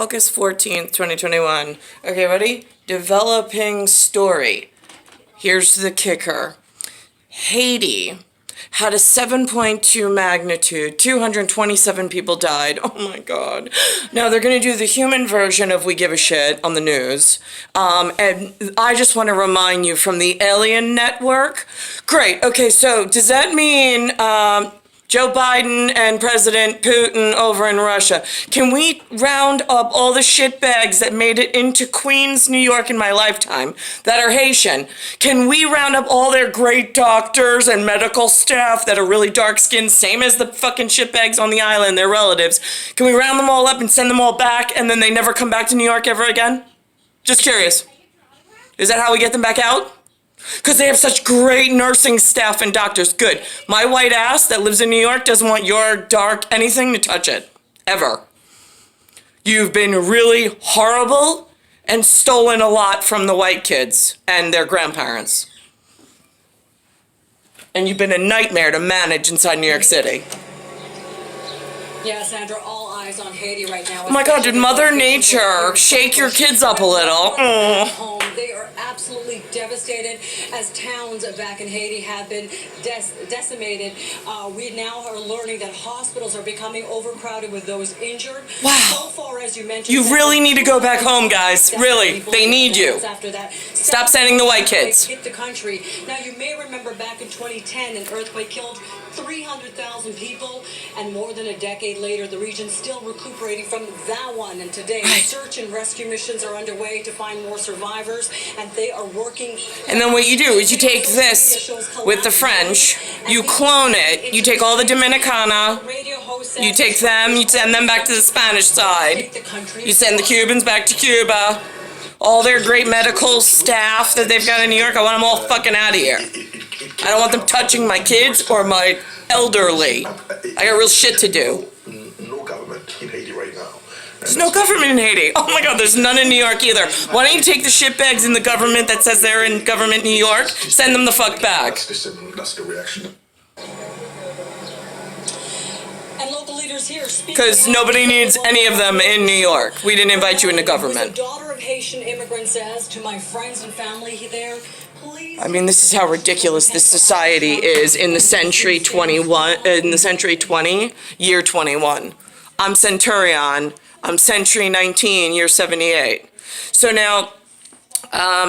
August 14th, 2021. Okay, ready? Developing story. Here's the kicker. Haiti had a 7.2 magnitude. 227 people died. Oh my God. Now they're going to do the human version of We Give a Shit on the news. And I just want to remind you from the Alien Network. Great. Okay, so does that mean Joe Biden and President Putin over in Russia, can we round up all the shitbags that made it into Queens, New York in my lifetime that are Haitian? Can we round up all their great doctors and medical staff that are really dark-skinned, same as the fucking shitbags on the island, their relatives? Can we round them all up and send them all back and then they never come back to New York ever again? Just curious. Is that how we get them back out? Because they have such great nursing staff and doctors. Good. My white ass that lives in New York doesn't want your dark anything to touch it. Ever. You've been really horrible and stolen a lot from the white kids and their grandparents. And you've been a nightmare to manage inside New York City. Yeah, Sandra, all eyes on Haiti right now. Oh my God, did Mother Nature shake your kids up a little? They are absolutely devastated as towns back in Haiti have been decimated. We now are learning that hospitals are becoming overcrowded with those injured. Wow. So far, as you mentioned, you really need to go back home, guys. Really, they need you. Stop sending the white kids. Hit the country. Now, you may remember back in 2010, an earthquake killed 300,000 people, and more than a decade later, the region's still recuperating from that one. And today, search and rescue missions are underway to find more survivors, and they are working. And then what you do is you take this with the French, you clone it, you take all the Dominicana, you take them, you send them back to the Spanish side, you send the Cubans back to Cuba, all their great medical staff that they've got in New York, I want them all fucking out of here. I don't want them touching my kids or my elderly. I got real shit to do. No government in Haiti right now. There's no government in Haiti. Oh my God, there's none in New York either. Why don't you take the shitbags in the government that says they're in government New York, send them the fuck back. That's the reaction. And local leaders here because nobody needs any of them in New York. We didn't invite you into government. The daughter of Haitian immigrants says to my friends and family there, I mean, this is how ridiculous this society is in the century 21, in the century 20, year 21. I'm Centurion. I'm century 19, year 78. So now,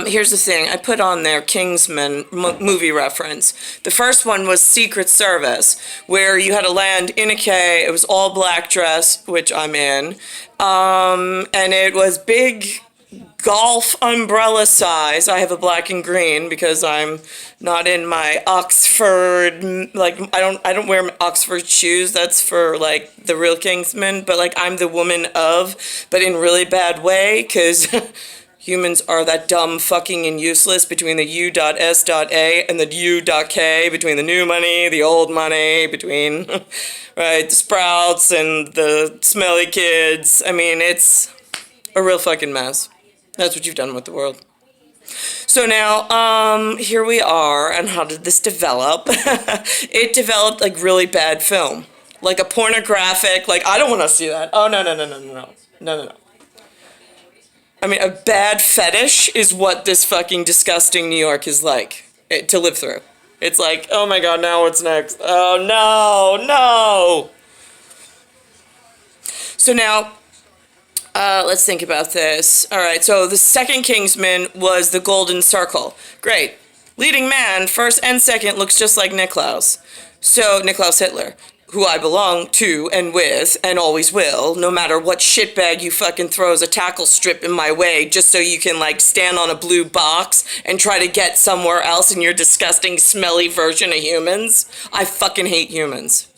here's the thing. I put on there Kingsman movie reference. The first one was Secret Service, where you had to land in a K. It was all black dress, which I'm in. And it was big golf umbrella size. I have a black and green because I'm not in my Oxford, like I don't wear Oxford shoes. That's for like the real Kingsman, but like I'm the woman of, but in really bad way, because humans are that dumb, fucking, and useless between the U.S.A and the U.K, between the new money, the old money, between right, the sprouts and the smelly kids. I mean, it's a real fucking mess. That's what you've done with the world. So now, here we are, and how did this develop? It developed like really bad film. Like a pornographic, like, I don't want to see that. Oh, no. I mean, a bad fetish is what this fucking disgusting New York is like, to live through. It's like, oh my God, now what's next? Oh, no. So now, let's think about this. All right, so the second Kingsman was the Golden Circle. Great. Leading man, first and second, looks just like Niklaus. So, Niklaus Hitler, who I belong to and with and always will, no matter what shitbag you fucking throws a tackle strip in my way just so you can, like, stand on a blue box and try to get somewhere else in your disgusting, smelly version of humans. I fucking hate humans.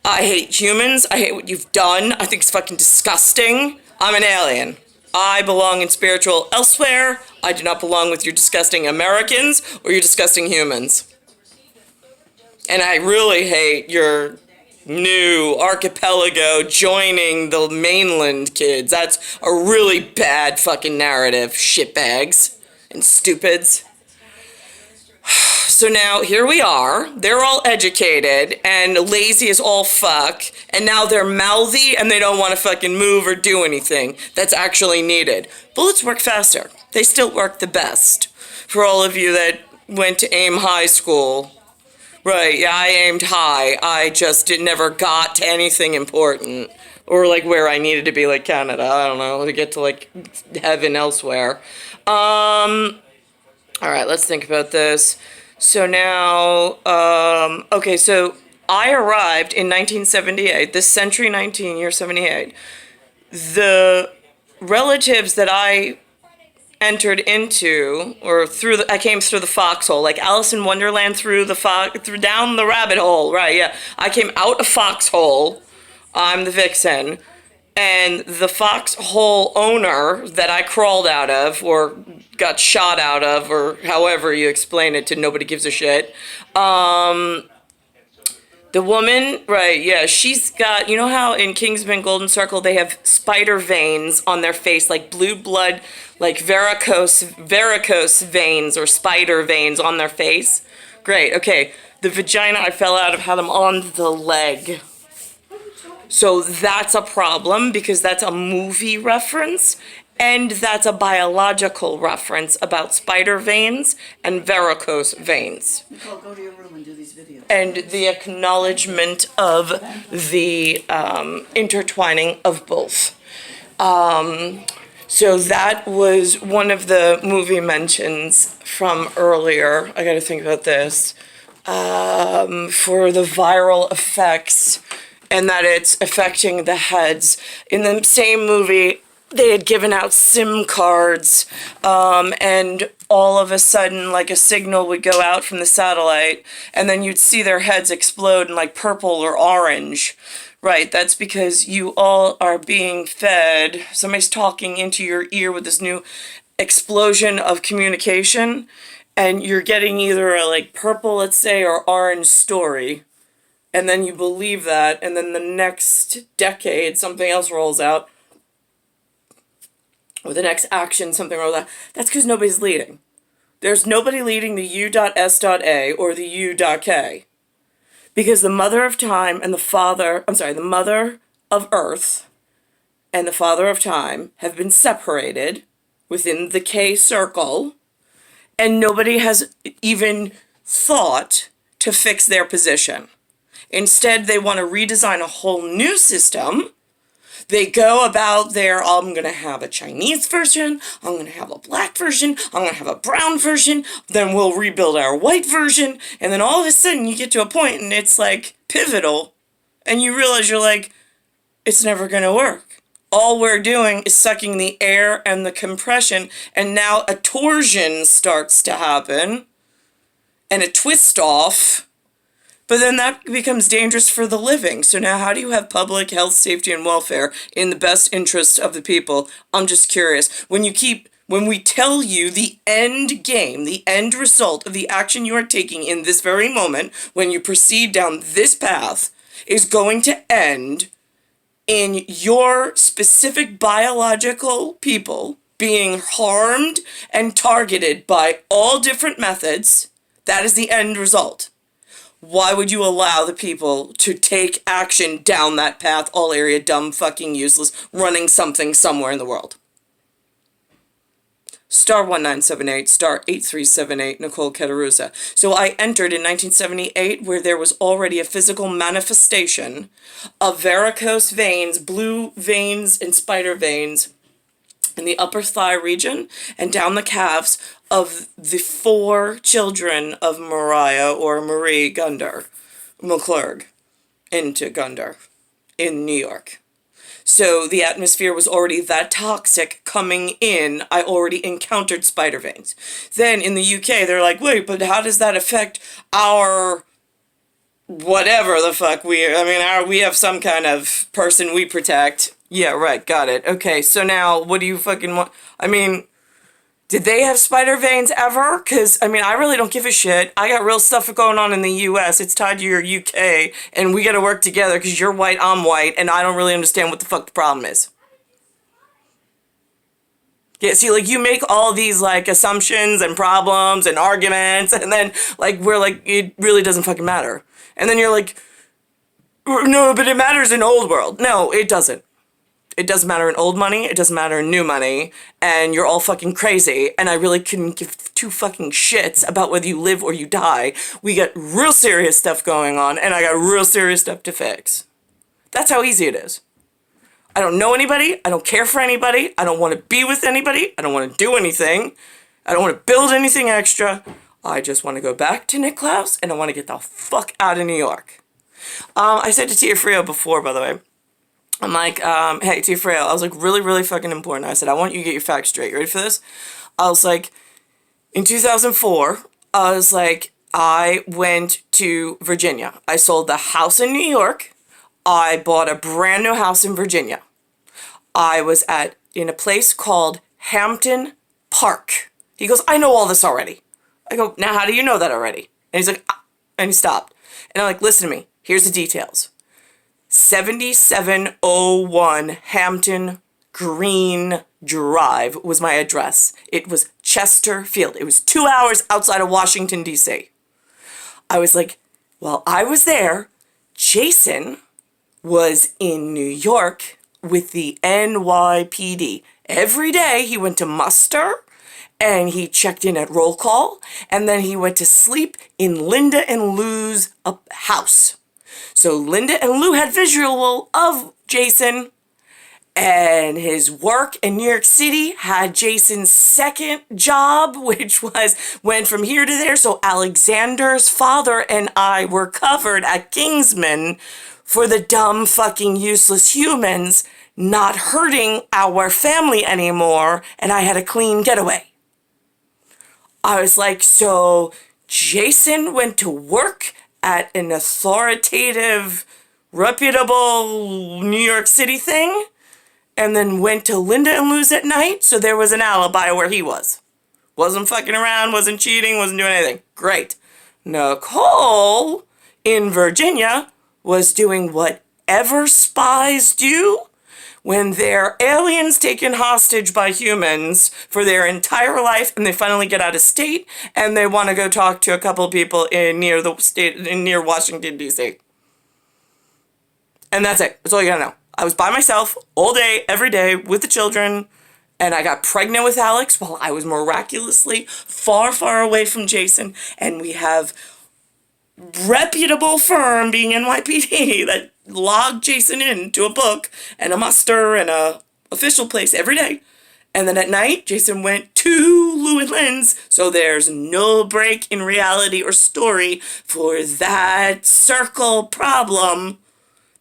I hate humans. I hate what you've done. I think it's fucking disgusting. I'm an alien. I belong in spiritual elsewhere. I do not belong with your disgusting Americans or your disgusting humans. And I really hate your new archipelago joining the mainland kids. That's a really bad fucking narrative, shitbags and stupids. So now here we are. They're all educated and lazy as all fuck. And now they're mouthy and they don't want to fucking move or do anything that's actually needed. Bullets work faster. They still work the best. For all of you that went to AIM High School. Right, yeah, I aimed high. I just never got to anything important. Or like where I needed to be, like Canada. I don't know, to get to like heaven elsewhere. Alright, let's think about this. So now, okay, so I arrived in 1978, this century 19, year 78. The relatives that I entered into, or I came through the foxhole, like Alice in Wonderland through down the rabbit hole, right, yeah. I came out a foxhole, I'm the vixen, and the foxhole owner that I crawled out of, or got shot out of, or however you explain it to nobody gives a shit, the woman, right, yeah, she's got, you know how in Kingsman Golden Circle they have spider veins on their face, like blue blood, like varicose veins or spider veins on their face? Great, okay. The vagina I fell out of had them on the leg. So that's a problem because that's a movie reference and that's a biological reference about spider veins and varicose veins. Nicole, go to your room and do these videos. And the acknowledgement of the intertwining of both. So that was one of the movie mentions from earlier. I gotta think about this. For the viral effects and that it's affecting the heads. In the same movie, they had given out SIM cards, and all of a sudden, like a signal would go out from the satellite, and then you'd see their heads explode in like purple or orange. Right, that's because you all are being fed, somebody's talking into your ear with this new explosion of communication, and you're getting either a like purple, let's say, or orange story. And then you believe that, and then the next decade, something else rolls out. Or the next action, something rolls out. That's because nobody's leading. There's nobody leading the U.S.A or the U.K. Because the mother of time and the mother of earth and the father of time have been separated within the K circle, and nobody has even thought to fix their position. Instead, they want to redesign a whole new system. They go about their, I'm going to have a Chinese version, I'm going to have a black version, I'm going to have a brown version, then we'll rebuild our white version, and then all of a sudden you get to a point and it's like pivotal, and you realize you're like, it's never going to work. All we're doing is sucking the air and the compression, and now a torsion starts to happen, and a twist off. But then that becomes dangerous for the living. So now how do you have public health, safety, and welfare in the best interest of the people? I'm just curious. When we tell you the end game, the end result of the action you are taking in this very moment, when you proceed down this path, is going to end in your specific biological people being harmed and targeted by all different methods, that is the end result. Why would you allow the people to take action down that path, all area, dumb, fucking useless, running something somewhere in the world? Star 1978, star 8378, Nicole Cattaruzza. So I entered in 1978 where there was already a physical manifestation of varicose veins, blue veins, and spider veins in the upper thigh region and down the calves of the 4 children of Mariah or Marie Gunder, McClurg, into Gunder in New York. So the atmosphere was already that toxic coming in. I already encountered spider veins. Then in the UK, they're like, wait, but how does that affect our whatever the fuck we have some kind of person we protect. Yeah, right, got it. Okay, so now what do you fucking want? Did they have spider veins ever? Because, I really don't give a shit. I got real stuff going on in the U.S. It's tied to your UK, and we gotta work together because you're white, I'm white, and I don't really understand what the fuck the problem is. Yeah, see, like, you make all these, like, assumptions and problems and arguments, and then, like, we're like, it really doesn't fucking matter. And then you're like, no, but it matters in old world. No, it doesn't. It doesn't matter in old money, it doesn't matter in new money, and you're all fucking crazy, and I really couldn't give two fucking shits about whether you live or you die. We got real serious stuff going on, and I got real serious stuff to fix. That's how easy it is. I don't know anybody. I don't care for anybody. I don't want to be with anybody. I don't want to do anything. I don't want to build anything extra. I just want to go back to Nick Klaus, and I want to get the fuck out of New York. I said to Tia Frio before, by the way, I'm like, hey, Tia Frio, I was like, really, really fucking important. I said, I want you to get your facts straight. You ready for this? I was like, in 2004, I was like, I went to Virginia. I sold the house in New York. I bought a brand new house in Virginia. I was in a place called Hampton Park. He goes, I know all this already. I go, now how do you know that already? And he's like, ah, and he stopped. And I'm like, listen to me. Here's the details. 7701 Hampton Green Drive was my address. It was Chesterfield. It was 2 hours outside of Washington, D.C. I was like, well, I was there. Jason was in New York with the NYPD. Every day he went to muster and he checked in at roll call and then he went to sleep in Linda and Lou's house. So Linda and Lou had visual of Jason, and his work in New York City had Jason's second job, which went from here to there. So Alexander's father and I were covered at Kingsman for the dumb fucking useless humans not hurting our family anymore, and I had a clean getaway. I was like, so Jason went to work at an authoritative, reputable New York City thing, and then went to Linda and Lou's at night, so there was an alibi where he was. Wasn't fucking around, wasn't cheating, wasn't doing anything. Great. Nicole, in Virginia, was doing whatever spies do when they're aliens taken hostage by humans for their entire life and they finally get out of state and they want to go talk to a couple of people near Washington, D.C. And that's it. That's all you gotta know. I was by myself all day, every day, with the children, and I got pregnant with Alex while I was miraculously far, far away from Jason, and we have reputable firm being NYPD that logged Jason into a book and a muster and a official place every day. And then at night, Jason went to Lou and Lynn's, so there's no break in reality or story for that circle problem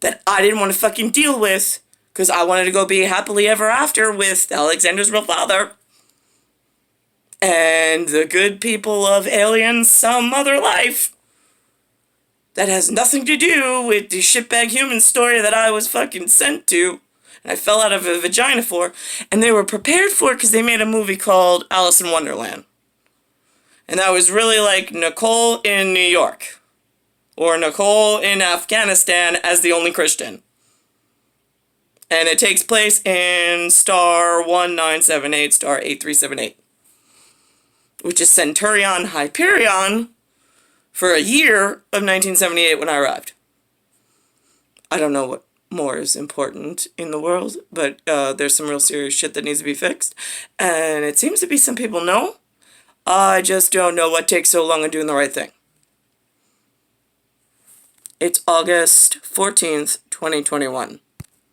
that I didn't want to fucking deal with because I wanted to go be happily ever after with Alexander's real father and the good people of Aliens Some Other Life. That has nothing to do with the shitbag human story that I was fucking sent to and I fell out of a vagina for, and they were prepared for it because they made a movie called Alice in Wonderland. And that was really like Nicole in New York or Nicole in Afghanistan as the only Christian. And it takes place in star 1978, star 8378, which is Centurion Hyperion, for a year of 1978 when I arrived. I don't know what more is important in the world, but there's some real serious shit that needs to be fixed. And it seems to be some people know. I just don't know what takes so long in doing the right thing. It's August 14th, 2021.